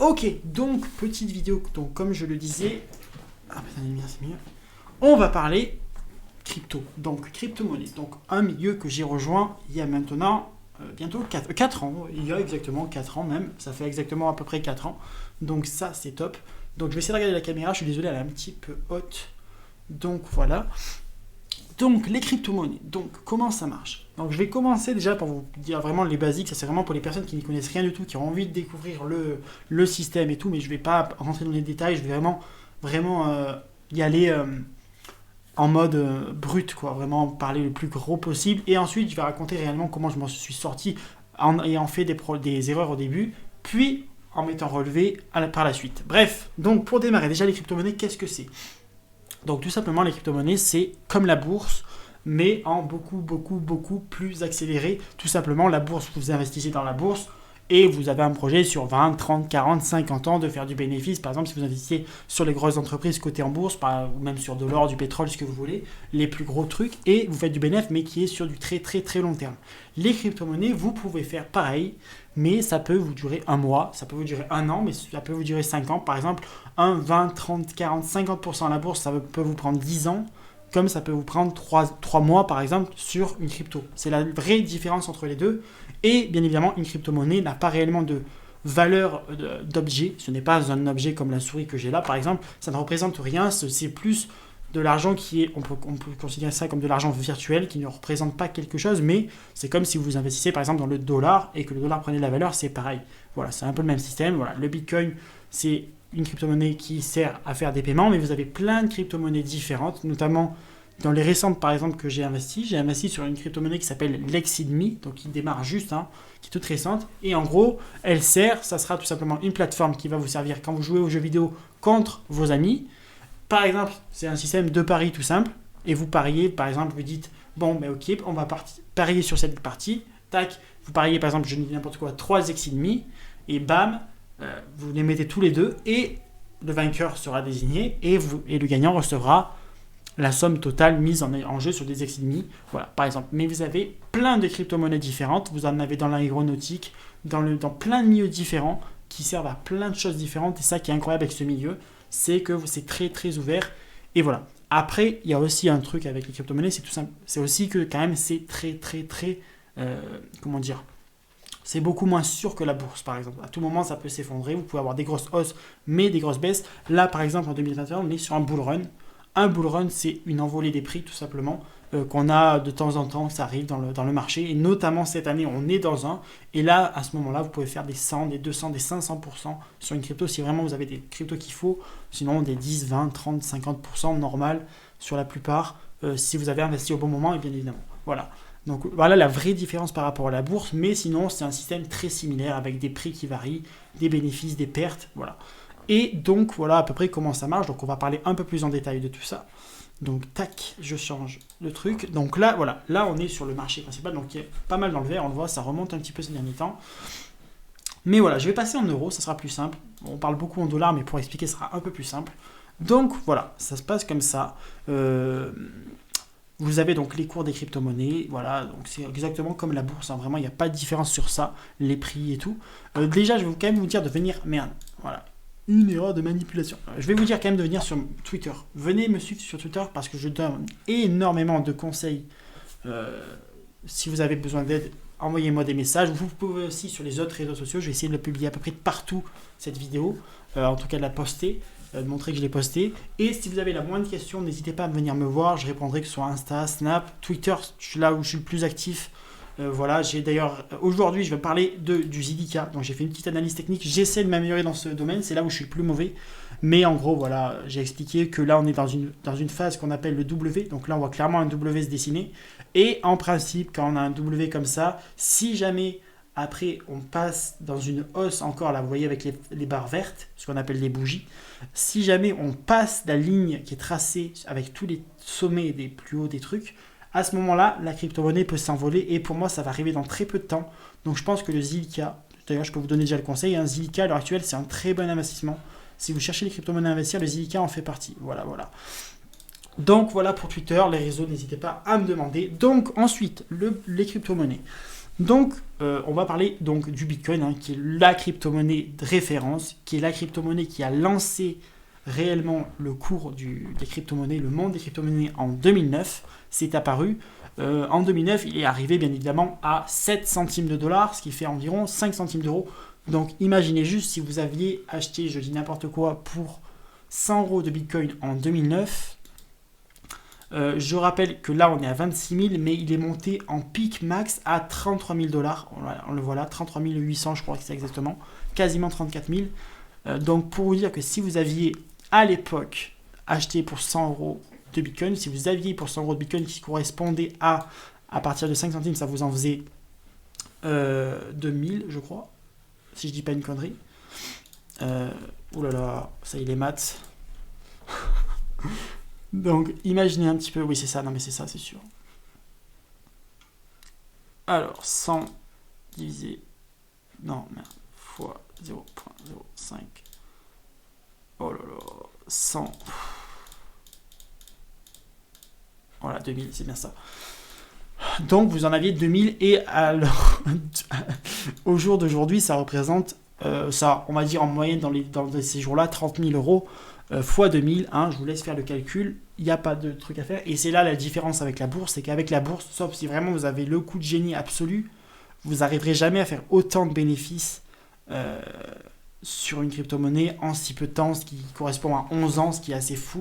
Ok, donc petite vidéo, donc comme je le disais, ah putain, c'est mieux. On va parler crypto, donc crypto-monnaie, donc un milieu que j'ai rejoint il y a maintenant bientôt 4 ans, il y a exactement 4 ans même, ça fait exactement à peu près 4 ans, donc ça c'est top. Donc je vais essayer de regarder la caméra, je suis désolé, elle est un petit peu haute, donc voilà. Donc les crypto-monnaies, donc comment ça marche? Donc je vais commencer déjà par vous dire vraiment les basiques, ça c'est vraiment pour les personnes qui n'y connaissent rien du tout, qui ont envie de découvrir le système et tout, mais je ne vais pas rentrer dans les détails, je vais vraiment y aller en mode brut, quoi, vraiment parler le plus gros possible, et ensuite je vais raconter réellement comment je m'en suis sorti en ayant fait des erreurs au début, puis en m'étant relevé par la suite. Bref, donc pour démarrer, déjà les crypto-monnaies, qu'est-ce que c'est? Donc tout simplement, les crypto-monnaies, c'est comme la bourse, mais en beaucoup plus accéléré. Tout simplement, la bourse, vous investissez dans la bourse et vous avez un projet sur 20, 30, 40, 50 ans de faire du bénéfice. Par exemple, si vous investissez sur les grosses entreprises cotées en bourse, ou même sur de l'or, du pétrole, ce que vous voulez, les plus gros trucs, et vous faites du bénéfice, mais qui est sur du très long terme. Les crypto-monnaies, vous pouvez faire pareil, mais ça peut vous durer un mois, ça peut vous durer un an, mais ça peut vous durer 5 ans. Par exemple, 20, 30, 40, 50% à la bourse, ça peut vous prendre 10 ans, comme ça peut vous prendre 3 mois, par exemple, sur une crypto. C'est la vraie différence entre les deux. Et bien évidemment, une crypto-monnaie n'a pas réellement de valeur d'objet. Ce n'est pas un objet comme la souris que j'ai là, par exemple. Ça ne représente rien, c'est plus de l'argent qui est, on peut considérer ça comme de l'argent virtuel, qui ne représente pas quelque chose, mais c'est comme si vous investissez par exemple dans le dollar et que le dollar prenait de la valeur, c'est pareil. Voilà, c'est un peu le même système. Voilà, le Bitcoin, c'est une crypto-monnaie qui sert à faire des paiements, mais vous avez plein de crypto-monnaies différentes, notamment dans les récentes par exemple que j'ai investi sur une crypto-monnaie qui s'appelle Lexidme, donc qui démarre juste, qui est toute récente, et en gros, elle sert, ça sera tout simplement une plateforme qui va vous servir quand vous jouez aux jeux vidéo contre vos amis. Par exemple, c'est un système de paris tout simple, et vous pariez, par exemple, vous dites, bon, mais ok, on va parier sur cette partie, tac, vous pariez par exemple, je dis n'importe quoi, 3 Lexidme, et bam, vous les mettez tous les deux, et le vainqueur sera désigné, et le gagnant recevra la somme totale mise en jeu sur des Lexidme, voilà, par exemple. Mais vous avez plein de crypto-monnaies différentes, vous en avez dans l'aéronautique, dans plein de milieux différents, qui servent à plein de choses différentes, et ça qui est incroyable avec ce milieu, c'est que c'est très ouvert, et voilà. Après, il y a aussi un truc avec les crypto-monnaies, c'est tout simple, c'est aussi que quand même c'est très, comment dire, c'est beaucoup moins sûr que la bourse, par exemple. À tout moment, ça peut s'effondrer, vous pouvez avoir des grosses hausses, mais des grosses baisses. Là, par exemple, en 2021, on est sur un bull run. Un bull run, c'est une envolée des prix, tout simplement, qu'on a de temps en temps, ça arrive dans le marché. Et notamment cette année, on est dans un. Et là, à ce moment-là, vous pouvez faire des 100, des 200, des 500% sur une crypto, si vraiment vous avez des cryptos qu'il faut. Sinon, des 10, 20, 30, 50% normal sur la plupart, si vous avez investi au bon moment, et bien évidemment. Voilà. Donc voilà la vraie différence par rapport à la bourse. Mais sinon, c'est un système très similaire avec des prix qui varient, des bénéfices, des pertes. Voilà. Et donc, voilà à peu près comment ça marche. Donc, on va parler un peu plus en détail de tout ça. Donc, tac, je change le truc. Donc là, voilà, là, on est sur le marché principal. Donc, il y a pas mal dans le vert. On le voit, ça remonte un petit peu ces derniers temps. Mais voilà, je vais passer en euros, ça sera plus simple. On parle beaucoup en dollars, mais pour expliquer, ce sera un peu plus simple. Donc, voilà, ça se passe comme ça. Vous avez donc les cours des crypto-monnaies. Voilà, donc c'est exactement comme la bourse. Vraiment, il n'y a pas de différence sur ça, les prix et tout. Déjà, je vais quand même vous dire de venir... Merde, voilà. Une erreur de manipulation. Je vais vous dire quand même de venir sur Twitter. Venez me suivre sur Twitter parce que je donne énormément de conseils. Si vous avez besoin d'aide, envoyez-moi des messages. Vous pouvez aussi sur les autres réseaux sociaux. Je vais essayer de le publier à peu près partout, cette vidéo. En tout cas, de la poster, de montrer que je l'ai postée. Et si vous avez la moindre question, n'hésitez pas à venir me voir. Je répondrai que ce soit Insta, Snap, Twitter. Je suis là où je suis le plus actif. Voilà, j'ai d'ailleurs aujourd'hui je vais parler du Zilliqa, donc j'ai fait une petite analyse technique, j'essaie de m'améliorer dans ce domaine, c'est là où je suis le plus mauvais, mais en gros voilà, j'ai expliqué que là on est dans une phase qu'on appelle le W, donc là on voit clairement un W se dessiner, et en principe quand on a un W comme ça, si jamais après on passe dans une hausse encore, là vous voyez avec les barres vertes, ce qu'on appelle les bougies, si jamais on passe la ligne qui est tracée avec tous les sommets des plus hauts des trucs, à ce moment-là, la crypto-monnaie peut s'envoler et pour moi, ça va arriver dans très peu de temps. Donc je pense que le Zilliqa, d'ailleurs je peux vous donner déjà le conseil, un Zilliqa à l'heure actuelle, c'est un très bon investissement. Si vous cherchez les crypto-monnaies à investir, le Zilliqa en fait partie. Voilà. Donc voilà pour Twitter, les réseaux, n'hésitez pas à me demander. Donc ensuite, les crypto-monnaies. Donc, on va parler donc du Bitcoin, hein, qui est la crypto-monnaie de référence, qui est la crypto-monnaie qui a lancé réellement le cours des crypto-monnaies, le monde des crypto-monnaies en 2009. C'est apparu. En 2009, il est arrivé bien évidemment à 7 centimes de dollars, ce qui fait environ 5 centimes d'euros. Donc, imaginez juste si vous aviez acheté, je dis n'importe quoi, pour 100 euros de Bitcoin en 2009. Je rappelle que là, on est à 26 000, mais il est monté en pic max à 33 000 dollars. On le voit là, 33 800, je crois que c'est exactement, quasiment 34 000. Donc, pour vous dire que si vous aviez à l'époque acheté pour 100 euros de Bitcoin, si vous aviez pour 100 euros de Bitcoin qui correspondait à partir de 5 centimes, ça vous en faisait 2000, je crois, si je dis pas une connerie. Ouh là là, ça y est, les maths. Donc, imaginez un petit peu. Oui, c'est ça. Non, mais c'est ça, c'est sûr. Alors, 100 divisé... Non, merde. Fois 0.05. Oh là là. 100. Voilà, 2000, c'est bien ça. Donc, vous en aviez 2000. Et alors, au jour d'aujourd'hui, ça représente... ça, on va dire en moyenne dans ces jours-là, 30 000 euros. Fois 2000, hein, je vous laisse faire le calcul, il n'y a pas de truc à faire. Et c'est là la différence avec la bourse, c'est qu'avec la bourse, sauf si vraiment vous avez le coup de génie absolu, vous n'arriverez jamais à faire autant de bénéfices sur une crypto-monnaie en si peu de temps, ce qui correspond à 11 ans, ce qui est assez fou.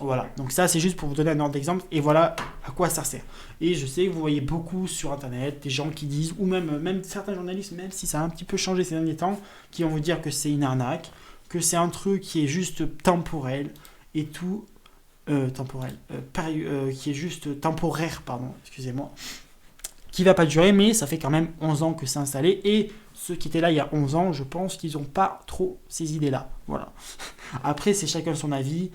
Voilà, donc ça c'est juste pour vous donner un ordre d'exemple, et voilà à quoi ça sert. Et je sais que vous voyez beaucoup sur internet des gens qui disent, ou même certains journalistes, même si ça a un petit peu changé ces derniers temps, qui vont vous dire que c'est une arnaque, que c'est un truc qui est juste temporel et tout, qui est juste temporaire, pardon, excusez-moi, qui va pas durer, mais ça fait quand même 11 ans que c'est installé, et ceux qui étaient là il y a 11 ans, je pense qu'ils n'ont pas trop ces idées-là, voilà. Après, c'est chacun son avis,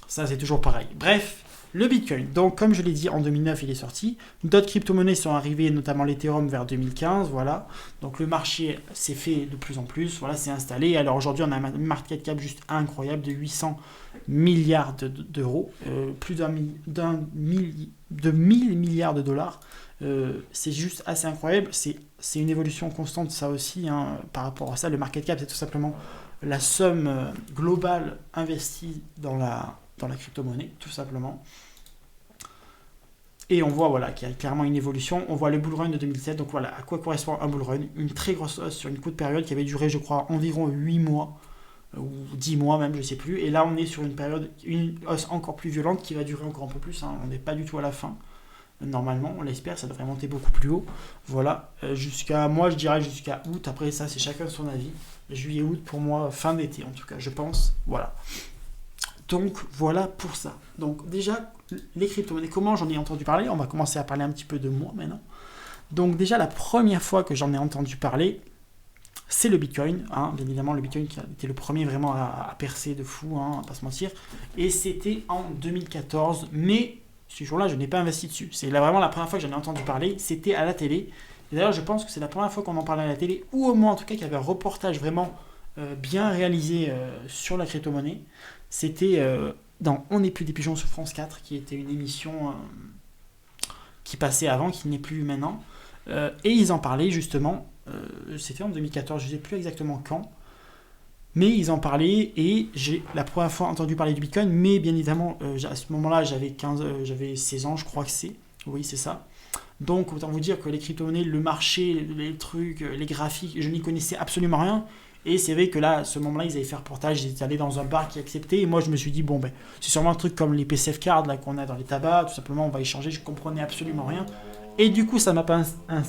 ça c'est toujours pareil. Bref, le Bitcoin, donc comme je l'ai dit, en 2009 il est sorti, d'autres crypto-monnaies sont arrivées, notamment l'Ethereum vers 2015, voilà, donc le marché s'est fait de plus en plus, voilà, c'est installé, alors aujourd'hui on a un market cap juste incroyable de 800 milliards d'euros, plus de 1000 milliards de dollars, c'est juste assez incroyable, c'est une évolution constante ça aussi, hein, par rapport à ça, le market cap c'est tout simplement la somme globale investie dans la crypto-monnaie, tout simplement. Et on voit voilà, qu'il y a clairement une évolution. On voit le bull run de 2007. Donc voilà, à quoi correspond un bull run? Une très grosse hausse sur une courte période qui avait duré, je crois, environ 8 mois, ou 10 mois même, je ne sais plus. Et là, on est sur une hausse encore plus violente qui va durer encore un peu plus. Hein. On n'est pas du tout à la fin. Normalement, on l'espère, ça devrait monter beaucoup plus haut. Voilà, moi je dirais jusqu'à août. Après ça, c'est chacun son avis. Juillet-août, pour moi, fin d'été en tout cas, je pense. Voilà. Donc voilà pour ça. Donc déjà, les crypto-monnaies, comment j'en ai entendu parler? On va commencer à parler un petit peu de moi maintenant. Donc déjà, la première fois que j'en ai entendu parler, c'est le Bitcoin. Hein. Bien évidemment, le Bitcoin qui a été le premier vraiment à percer de fou, hein, on va pas se mentir. Et c'était en 2014, mais ce jour-là, je n'ai pas investi dessus. C'est là vraiment la première fois que j'en ai entendu parler, c'était à la télé. Et d'ailleurs, je pense que c'est la première fois qu'on en parlait à la télé, ou au moins en tout cas qu'il y avait un reportage vraiment bien réalisé sur la crypto-monnaie. C'était dans On n'est plus des pigeons sur France 4, qui était une émission qui passait avant, qui n'est plus maintenant. Et ils en parlaient justement, c'était en 2014, je ne sais plus exactement quand, mais ils en parlaient et j'ai la première fois entendu parler du Bitcoin, mais bien évidemment, à ce moment-là, j'avais 16 ans, je crois que c'est. Oui, c'est ça. Donc, autant vous dire que les crypto-monnaies, le marché, les trucs, les graphiques, je n'y connaissais absolument rien. Et c'est vrai que là, à ce moment-là, ils avaient fait un reportage, ils étaient allés dans un bar qui acceptait. Et moi, je me suis dit, bon, ben, c'est sûrement un truc comme les PCF cards là, qu'on a dans les tabacs, tout simplement, on va échanger. Je comprenais absolument rien. Et du coup, ça ne m'a pas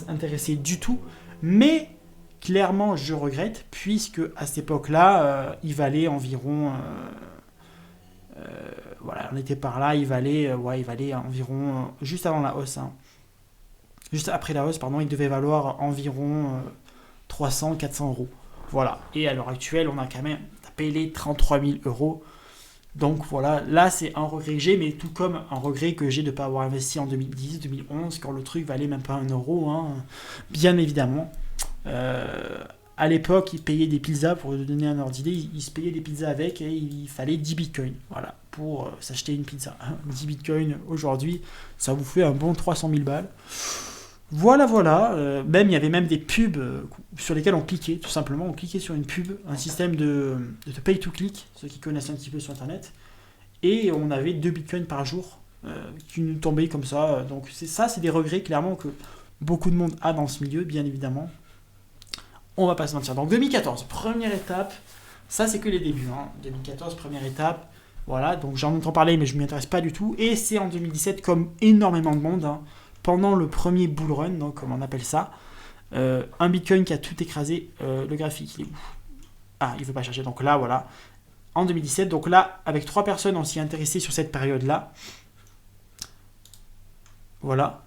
intéressé du tout. Mais clairement, je regrette, puisque à cette époque-là, il valait environ. Voilà, on était par là, il valait environ. Juste avant la hausse, hein. Juste après la hausse, pardon, il devait valoir environ 300-400 euros. Voilà. Et à l'heure actuelle, on a quand même tapé les 33 000 euros. Donc voilà, là c'est un regret que j'ai, mais tout comme un regret que j'ai de ne pas avoir investi en 2010-2011, quand le truc valait même pas 1 euro, hein, bien évidemment. À l'époque, ils payaient des pizzas, pour donner un ordre d'idée, ils se payaient des pizzas avec et il fallait 10 bitcoins, voilà, pour s'acheter une pizza. 10 bitcoins aujourd'hui, ça vous fait un bon 300 000 balles. Voilà, voilà. Même il y avait même des pubs sur lesquelles on cliquait, tout simplement. On cliquait sur une pub, un système de pay to click, ceux qui connaissent un petit peu sur Internet. Et on avait 2 bitcoins par jour qui nous tombaient comme ça. Donc c'est des regrets clairement que beaucoup de monde a dans ce milieu, bien évidemment. On va pas se mentir. Donc 2014, première étape. Ça c'est que les débuts. 2014, première étape. Voilà, donc j'en entends parler mais je ne m'y intéresse pas du tout. Et c'est en 2017 comme énormément de monde. Pendant le premier bull run, donc comme on appelle ça. Un bitcoin qui a tout écrasé. Le graphique, il est où? Ah, il ne veut pas chercher. Donc là, voilà. En 2017, donc là, avec 3 personnes, on s'y est intéressé sur cette période-là. Voilà.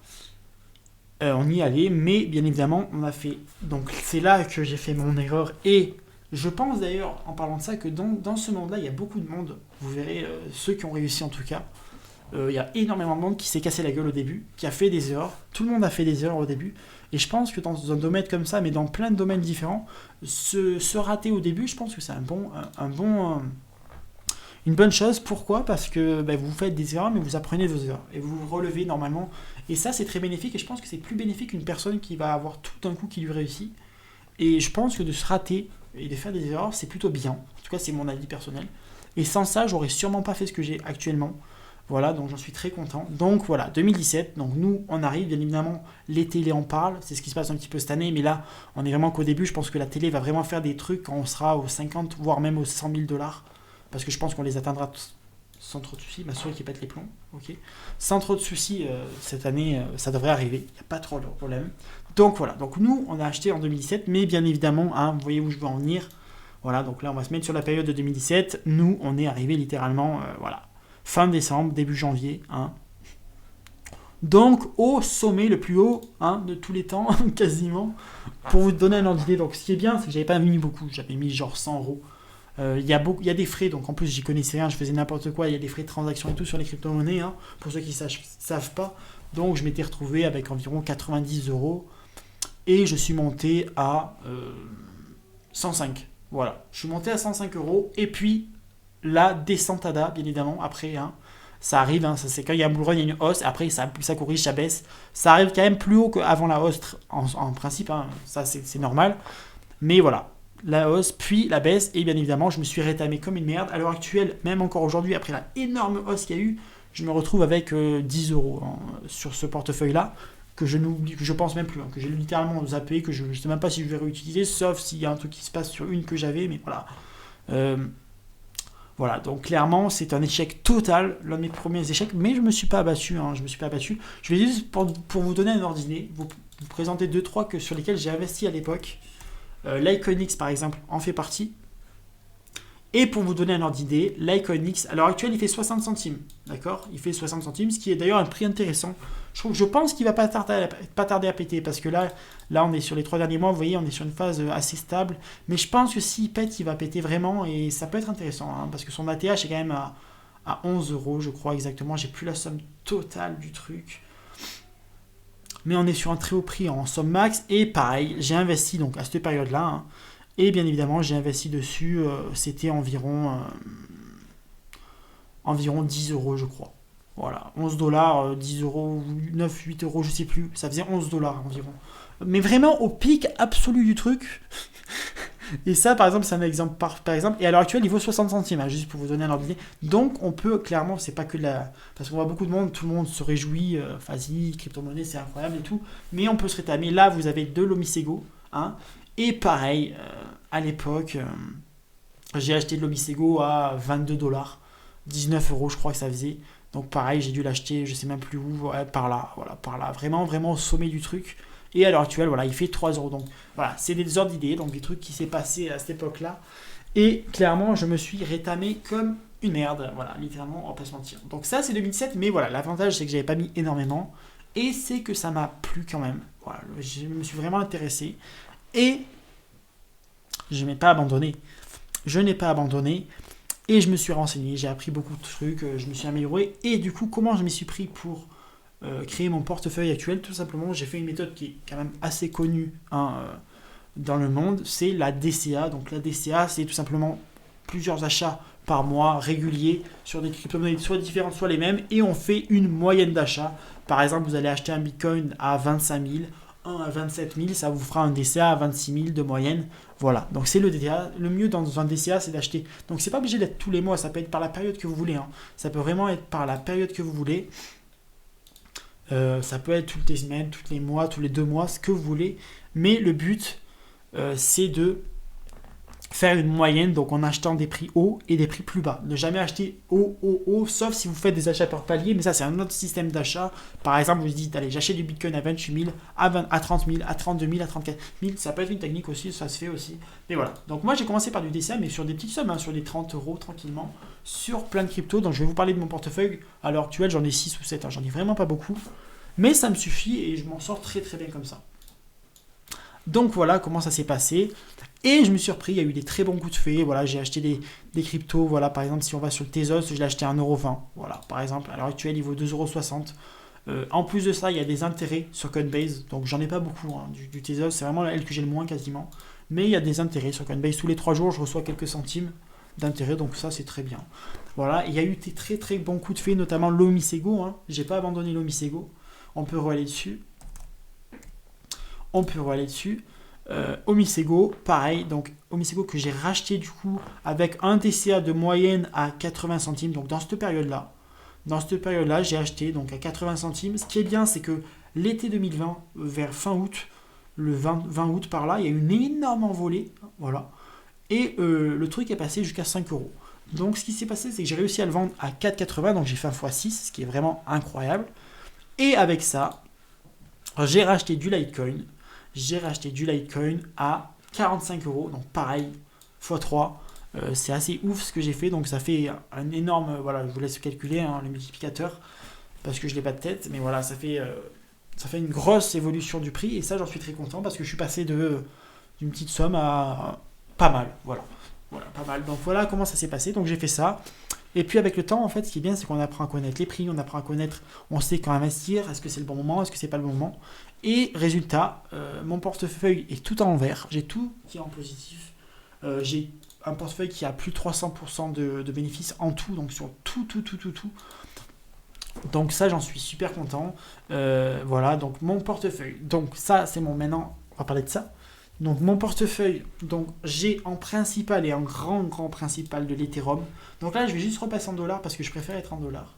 On y allait, mais bien évidemment, on a fait. Donc c'est là que j'ai fait mon erreur. Et je pense d'ailleurs, en parlant de ça, que dans ce monde-là, il y a beaucoup de monde. Vous verrez, ceux qui ont réussi en tout cas. Il y a énormément de monde qui s'est cassé la gueule au début, qui a fait des erreurs. Tout le monde a fait des erreurs au début. Et je pense que dans un domaine comme ça, mais dans plein de domaines différents, se rater au début, je pense que c'est une bonne chose. Pourquoi? Parce que vous faites des erreurs, mais vous apprenez vos erreurs. Et vous vous relevez normalement. Et ça, c'est très bénéfique. Et je pense que c'est plus bénéfique qu'une personne qui va avoir tout d'un coup qui lui réussit. Et je pense que de se rater et de faire des erreurs, c'est plutôt bien. En tout cas, c'est mon avis personnel. Et sans ça, j'aurais sûrement pas fait ce que j'ai actuellement. Voilà, donc j'en suis très content. Donc voilà, 2017, donc nous, on arrive, bien évidemment, les télés en parlent, c'est ce qui se passe un petit peu cette année, mais là, on est vraiment qu'au début, je pense que la télé va vraiment faire des trucs quand on sera aux 50, voire même aux 100 000 dollars, parce que je pense qu'on les atteindra sans trop de soucis, ma souris qui pète les plombs, ok. Sans trop de soucis, cette année, ça devrait arriver, il n'y a pas trop de problème. Donc voilà, donc nous, on a acheté en 2017, mais bien évidemment, vous voyez où je veux en venir, voilà, donc là, on va se mettre sur la période de 2017, nous, on est arrivé littéralement, voilà, fin décembre, début janvier. Donc au sommet le plus haut de tous les temps, quasiment. Pour vous donner un ordre d'idée, donc ce qui est bien, c'est que j'avais pas mis beaucoup, j'avais mis genre 100 euros. Il y a des frais, donc en plus j'y connaissais rien, je faisais n'importe quoi, il y a des frais de transaction et tout sur les crypto-monnaies, pour ceux qui ne savent pas. Donc je m'étais retrouvé avec environ 90 euros et je suis monté à 105. Voilà, je suis monté à 105 euros et puis la descente ADA, bien évidemment, après, ça arrive, ça, c'est quand il y a un bull run, il y a une hausse, après ça corrige, ça baisse, ça arrive quand même plus haut qu'avant la hausse, en principe, ça c'est normal, mais voilà, la hausse, puis la baisse, et bien évidemment, je me suis rétamé comme une merde. À l'heure actuelle, même encore aujourd'hui, après la énorme hausse qu'il y a eu, je me retrouve avec 10 euros sur ce portefeuille-là, que je pense même plus, que j'ai littéralement zappé, que je ne sais même pas si je vais réutiliser, sauf s'il y a un truc qui se passe sur une que j'avais, mais voilà. Voilà, donc clairement, c'est un échec total, l'un de mes premiers échecs, mais je ne me suis pas abattu, Je vais juste, pour vous donner un ordre d'idée, vous présenter 2-3 sur lesquels j'ai investi à l'époque. L'Iconix, par exemple, en fait partie. Et pour vous donner un ordre d'idée, l'Iconix, à l'heure actuelle, il fait 60 centimes, d'accord? Il fait 60 centimes, ce qui est d'ailleurs un prix intéressant. Je pense qu'il ne va pas tarder à péter, parce que là, on est sur les 3 derniers mois, vous voyez, on est sur une phase assez stable. Mais je pense que s'il pète, il va péter vraiment, et ça peut être intéressant, parce que son ATH est quand même à 11 euros, je crois exactement. J'ai plus la somme totale du truc. Mais on est sur un très haut prix en somme max, et pareil, j'ai investi donc à cette période-là, et bien évidemment, j'ai investi dessus, c'était environ 10 euros, je crois. Voilà, 11 dollars, 10 euros, 9, 8 euros, je sais plus. Ça faisait 11 dollars environ. Mais vraiment au pic absolu du truc. Et ça, par exemple, c'est un exemple. Par exemple, et à l'heure actuelle, il vaut 60 centimes, juste pour vous donner un ordre d'idée. Donc, on peut clairement, c'est pas que la. Parce qu'on voit beaucoup de monde, tout le monde se réjouit. Vas-y, crypto-monnaie, c'est incroyable et tout. Mais on peut se rétamer. Là, vous avez de l'Omisego. Et pareil, à l'époque, j'ai acheté de l'Omisego à 22 dollars. 19 euros, je crois que ça faisait. Donc pareil, j'ai dû l'acheter, je sais même plus où, par là, voilà, par là, vraiment, vraiment au sommet du truc. Et à l'heure actuelle, voilà, il fait 3 euros. Donc voilà, c'est des ordres d'idées, donc des trucs qui s'est passé à cette époque-là. Et clairement, je me suis rétamé comme une merde, voilà, littéralement, on va pas se mentir. Donc ça, c'est 2007, mais voilà, l'avantage, c'est que j'avais pas mis énormément. Et c'est que ça m'a plu quand même. Voilà, je me suis vraiment intéressé. Et je n'ai pas abandonné. Et je me suis renseigné, j'ai appris beaucoup de trucs, je me suis amélioré. Et du coup, comment je m'y suis pris pour créer mon portefeuille actuel? Tout simplement, j'ai fait une méthode qui est quand même assez connue dans le monde, c'est la DCA. Donc la DCA, c'est tout simplement plusieurs achats par mois réguliers sur des crypto-monnaies soit différentes, soit les mêmes, et on fait une moyenne d'achat Par exemple, vous allez acheter un Bitcoin à 25 000, un à 27 000, ça vous fera un DCA à 26 000 de moyenne. Voilà, donc c'est le DCA. Le mieux dans un DCA, c'est d'acheter. Donc c'est pas obligé d'être tous les mois, ça peut être par la période que vous voulez. Hein. Ça peut vraiment être par la période que vous voulez. Ça peut être toutes les semaines, tous les mois, tous les 2 mois, ce que vous voulez. Mais le but, c'est de faire une moyenne, donc en achetant des prix hauts et des prix plus bas. Ne jamais acheter haut, sauf si vous faites des achats par palier, mais ça c'est un autre système d'achat. Par exemple, vous dites, allez, j'achète du Bitcoin à 28 000, à 30 000, à 32 000, à 34 000, ça peut être une technique aussi, ça se fait aussi. Mais voilà, donc moi j'ai commencé par du DCA, mais sur des petites sommes, hein, sur des 30 euros tranquillement, sur plein de cryptos. Donc je vais vous parler de mon portefeuille. À l'heure actuelle, j'en ai 6 ou 7, hein, j'en ai vraiment pas beaucoup, mais ça me suffit et je m'en sors très très bien comme ça. Donc voilà comment ça s'est passé. Et je me suis surpris, il y a eu des très bons coups de fée. Voilà, j'ai acheté des cryptos. Voilà, par exemple, si on va sur le Tezos, je l'ai acheté à 1,20€. Voilà, par exemple, à l'heure actuelle, il vaut 2,60€. En plus de ça, il y a des intérêts sur Coinbase. Donc j'en ai pas beaucoup hein, du Tezos. C'est vraiment elle que j'ai le moins quasiment. Mais il y a des intérêts sur Coinbase. Tous les 3 jours, je reçois quelques centimes d'intérêt. Donc ça, c'est très bien. Voilà, il y a eu des très très bons coups de fée, notamment l'Omisego. Hein. J'ai pas abandonné l'Omisego. On peut aller dessus. Omisego, pareil, donc Omisego que j'ai racheté du coup avec un DCA de moyenne à 80 centimes, donc dans cette période-là, j'ai acheté donc à 80 centimes. Ce qui est bien, c'est que l'été 2020, vers fin août, le 20 août par là, il y a eu une énorme envolée, voilà, et le truc est passé jusqu'à 5 euros. Donc ce qui s'est passé, c'est que j'ai réussi à le vendre à 4,80, donc j'ai fait un x6, ce qui est vraiment incroyable. Et avec ça, j'ai racheté du Litecoin. À 45 euros. Donc pareil, x3. C'est assez ouf ce que j'ai fait. Donc ça fait un énorme... Voilà, je vous laisse calculer hein, le multiplicateur. Parce que je n'ai pas de tête. Mais voilà, ça fait une grosse évolution du prix. Et ça, j'en suis très content. Parce que je suis passé d'une petite somme à pas mal. Voilà, pas mal. Donc voilà comment ça s'est passé. Donc j'ai fait ça. Et puis avec le temps, en fait, ce qui est bien, c'est qu'on apprend à connaître les prix, on sait quand investir, est-ce que c'est le bon moment, est-ce que c'est pas le bon moment. Et résultat, mon portefeuille est tout en vert, j'ai tout qui est en positif. J'ai un portefeuille qui a plus de 300% de bénéfices en tout, donc sur tout. Donc ça, j'en suis super content. Voilà, donc mon portefeuille. Donc ça, c'est mon maintenant, on va parler de ça. Donc mon portefeuille, donc j'ai en principal et en grand principal de l'Ethereum. Donc là je vais juste repasser en dollars parce que je préfère être en dollars.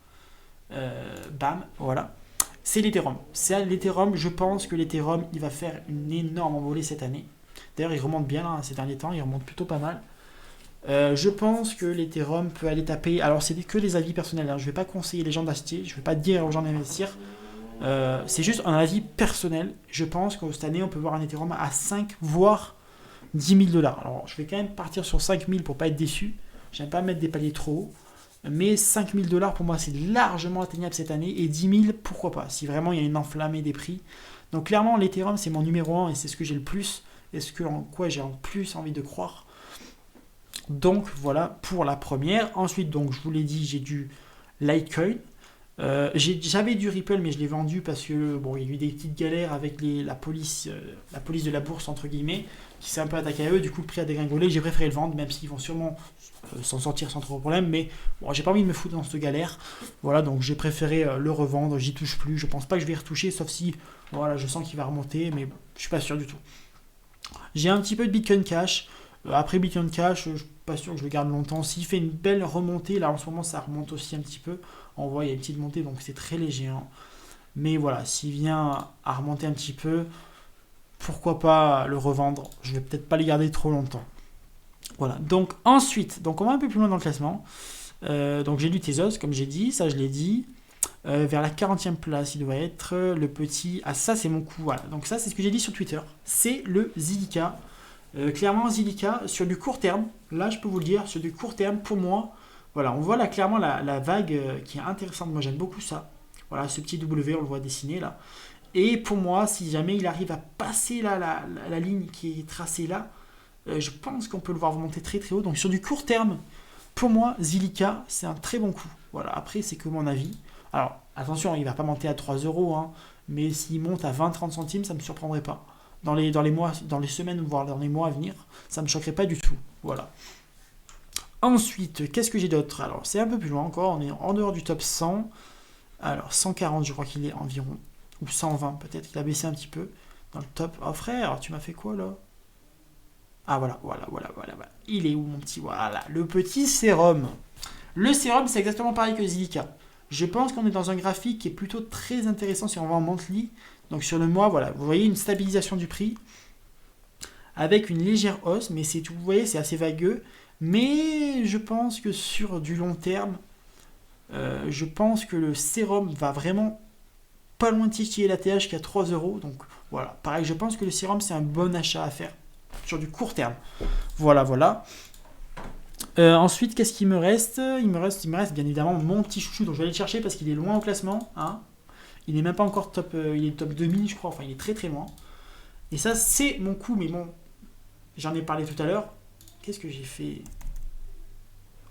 Bam, voilà. C'est l'Ethereum. C'est l'Ethereum, je pense que l'Ethereum il va faire une énorme envolée cette année. D'ailleurs il remonte bien là, ces derniers temps, il remonte plutôt pas mal. Je pense que l'Ethereum peut aller taper. Alors c'est que des avis personnels, hein. Je ne vais pas conseiller les gens d'acheter, je ne vais pas dire aux gens d'investir. C'est juste un avis personnel. Je pense que cette année, on peut voir un Ethereum à 5 voire 10 000 $. Alors, je vais quand même partir sur 5 000 pour pas être déçu. J'aime pas mettre des paliers trop hauts. Mais 5 000 $ pour moi, c'est largement atteignable cette année. Et 10 000, pourquoi pas, si vraiment il y a une enflammée des prix. Donc, clairement, l'Ethereum, c'est mon numéro 1 et c'est ce que j'ai le plus. Et ce en quoi j'ai en plus envie de croire. Donc, voilà pour la première. Ensuite, donc, je vous l'ai dit, j'ai du Litecoin. J'avais du Ripple mais je l'ai vendu parce que bon, il y a eu des petites galères avec la police de la bourse entre guillemets qui s'est un peu attaqué à eux, du coup le prix a dégringolé, j'ai préféré le vendre même s'ils vont sûrement s'en sortir sans trop de problème, mais bon, j'ai pas envie de me foutre dans cette galère, voilà, donc j'ai préféré le revendre, j'y touche plus, je pense pas que je vais y retoucher sauf si voilà, je sens qu'il va remonter mais je suis pas sûr du tout. J'ai un petit peu de Bitcoin Cash. Après Bitcoin Cash, je suis pas sûr que je le garde longtemps. S'il fait une belle remontée, là en ce moment ça remonte aussi un petit peu. On voit il y a une petite montée donc c'est très léger. Hein. Mais voilà, s'il vient à remonter un petit peu, pourquoi pas le revendre. Je vais peut-être pas les garder trop longtemps. Voilà, donc ensuite, donc on va un peu plus loin dans le classement. Donc j'ai du Tezos, comme j'ai dit, ça je l'ai dit. Vers la 40e place, il doit être le petit... Ah ça c'est mon coup, voilà. Donc ça c'est ce que j'ai dit sur Twitter. C'est le Zilliqa. Clairement Zilliqa, sur du court terme, là je peux vous le dire, sur du court terme, pour moi, voilà, on voit là clairement la vague qui est intéressante, moi j'aime beaucoup ça. Voilà, ce petit W, on le voit dessiner là. Et pour moi, si jamais il arrive à passer là, la ligne qui est tracée là, je pense qu'on peut le voir remonter très très haut. Donc sur du court terme, pour moi, Zilliqa, c'est un très bon coup. Voilà, après c'est que mon avis. Alors, attention, il ne va pas monter à 3 euros, hein, mais s'il monte à 20-30 centimes, ça ne me surprendrait pas. Dans les mois, dans les semaines, voire dans les mois à venir, ça ne me choquerait pas du tout. Voilà. Ensuite, qu'est-ce que j'ai d'autre? Alors, c'est un peu plus loin encore, on est en dehors du top 100. Alors 140 je crois qu'il est environ, ou 120 peut-être, il a baissé un petit peu dans le top. Oh frère, tu m'as fait quoi là? Ah voilà. Il est où mon petit? Voilà, le petit sérum. Le sérum c'est exactement pareil que Zilliqa. Je pense qu'on est dans un graphique qui est plutôt très intéressant si on va en monthly. Donc sur le mois, voilà, vous voyez une stabilisation du prix avec une légère hausse, mais c'est, vous voyez, c'est assez vagueux. Mais je pense que sur du long terme, je pense que le sérum va vraiment pas loin de titiller la TH qui a 3 euros. Donc voilà, pareil, je pense que le sérum c'est un bon achat à faire sur du court terme. Voilà. Ensuite, qu'est-ce qu'il me reste? Il me reste bien évidemment mon petit chouchou, donc je vais aller le chercher parce qu'il est loin au classement. Hein. Il n'est même pas encore top, il est top 2000 je crois, enfin il est très très loin. Et ça c'est mon coup, mais bon, j'en ai parlé tout à l'heure. Qu'est-ce que j'ai fait?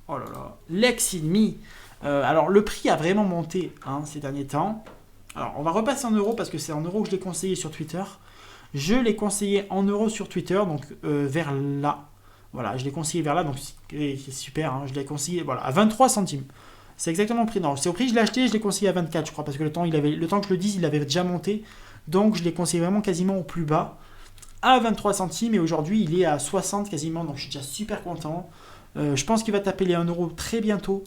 Oh là là, Lexinmi. Alors le prix a vraiment monté ces derniers temps. Alors on va repasser en euros parce que c'est en euros que je l'ai conseillé sur Twitter. Je l'ai conseillé en euros sur Twitter, donc vers là. Voilà, je l'ai conseillé vers là, donc c'est super. Je l'ai conseillé à 23 centimes. C'est exactement le prix. Non, c'est au prix que je l'ai acheté, je l'ai conseillé à 24, je crois, parce que le temps que je le dise, il avait déjà monté. Donc je l'ai conseillé vraiment quasiment au plus bas, à 23 centimes, et aujourd'hui il est à 60 quasiment, donc je suis déjà super content. Je pense qu'il va taper les 1 euro très bientôt,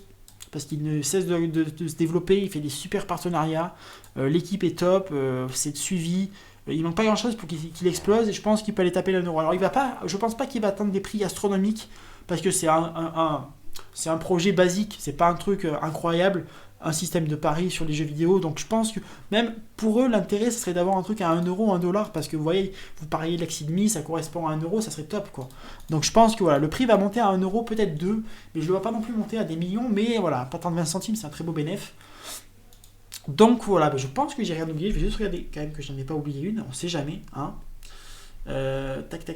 parce qu'il ne cesse de se développer, il fait des super partenariats, l'équipe est top, c'est suivi. Il manque pas grand chose pour qu'il explose et je pense qu'il peut aller taper le euro. Alors je pense pas qu'il va atteindre des prix astronomiques parce que c'est un projet basique, c'est pas un truc incroyable, un système de paris sur les jeux vidéo. Donc je pense que même pour eux l'intérêt ce serait d'avoir un truc à 1 euro, 1 dollar parce que vous voyez, vous pariez Lexinmi, ça correspond à 1 euro, ça serait top quoi. Donc je pense que voilà, le prix va monter à 1 euro, peut-être 2, mais je le vois pas non plus monter à des millions, mais voilà, pas tant de 20 centimes, c'est un très beau bénéfice. Donc voilà, je pense que j'ai rien oublié. Je vais juste regarder quand même que je n'en ai pas oublié une. On sait jamais. Tac.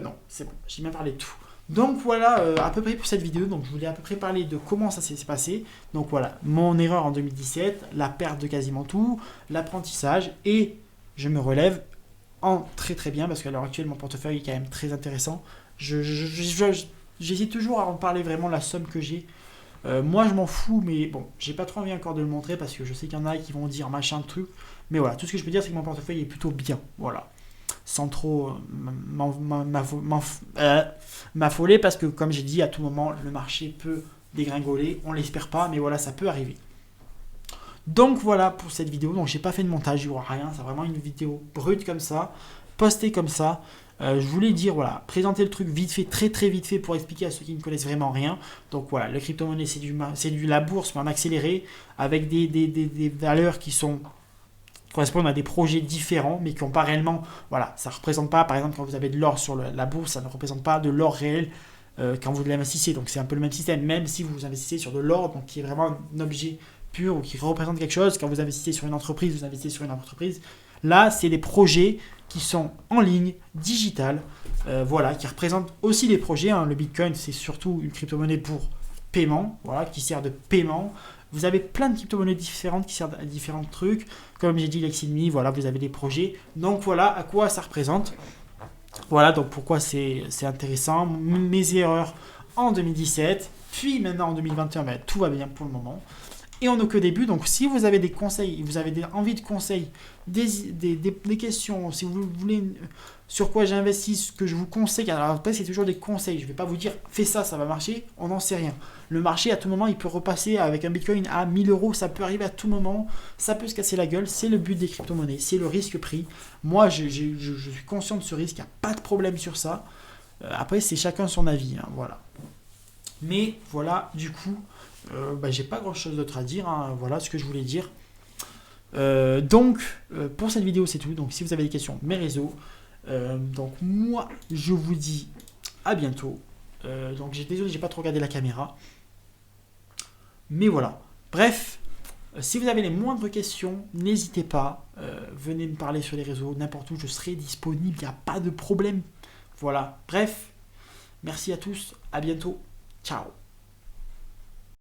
Non, c'est bon. J'ai bien parlé de tout. Donc voilà, à peu près pour cette vidéo. Donc je voulais à peu près parler de comment ça s'est passé. Donc voilà, mon erreur en 2017, la perte de quasiment tout, l'apprentissage et je me relève en très très bien parce qu'à l'heure actuelle mon portefeuille est quand même très intéressant. J'hésite toujours à en parler vraiment la somme que j'ai. Moi je m'en fous, mais bon, j'ai pas trop envie encore de le montrer parce que je sais qu'il y en a qui vont dire machin truc. Mais voilà, tout ce que je peux dire c'est que mon portefeuille est plutôt bien. Voilà. Sans trop m'affoler parce que comme j'ai dit, à tout moment le marché peut dégringoler. On l'espère pas, mais voilà, ça peut arriver. Donc voilà pour cette vidéo. Donc j'ai pas fait de montage, il n'y aura rien. C'est vraiment une vidéo brute comme ça, postée comme ça. Je voulais dire, voilà, présenter le truc vite fait, très très vite fait pour expliquer à ceux qui ne connaissent vraiment rien. Donc voilà, la crypto-monnaie c'est la bourse mais en accéléré avec des valeurs qui correspondent à des projets différents mais qui n'ont pas réellement, voilà, ça ne représente pas, par exemple quand vous avez de l'or sur la bourse, ça ne représente pas de l'or réel quand vous l'investissez. Donc c'est un peu le même système, même si vous investissez sur de l'or, donc qui est vraiment un objet pur ou qui représente quelque chose, quand vous investissez sur une entreprise, vous investissez sur une entreprise. Là, c'est des projets qui sont en ligne, digitales, voilà, qui représentent aussi des projets. Le Bitcoin, c'est surtout une crypto-monnaie pour paiement, voilà, qui sert de paiement. Vous avez plein de crypto-monnaies différentes qui servent à différents trucs. Comme j'ai dit, Lexinmi, voilà, vous avez des projets. Donc voilà à quoi ça représente. Voilà, donc pourquoi c'est intéressant. Mes erreurs en 2017, puis maintenant en 2021, tout va bien pour le moment. Et on n'est qu'au début, donc si vous avez des conseils, vous avez envie de conseils, des questions, si vous voulez sur quoi j'investis, ce que je vous conseille, alors après c'est toujours des conseils, je ne vais pas vous dire fais ça, ça va marcher, on n'en sait rien. Le marché à tout moment il peut repasser avec un Bitcoin à 1000 euros, ça peut arriver à tout moment, ça peut se casser la gueule, c'est le but des crypto-monnaies, c'est le risque pris. Moi je suis conscient de ce risque, il n'y a pas de problème sur ça. Après c'est chacun son avis, voilà. Mais voilà, du coup, j'ai pas grand chose d'autre à dire, voilà ce que je voulais dire. Donc, pour cette vidéo, c'est tout. Donc, si vous avez des questions, mes réseaux. Donc, moi, je vous dis à bientôt. Donc, désolé, j'ai pas trop regardé la caméra. Mais voilà. Bref, si vous avez les moindres questions, n'hésitez pas. Venez me parler sur les réseaux, n'importe où, je serai disponible, il n'y a pas de problème. Voilà. Bref, merci à tous, à bientôt. Ciao.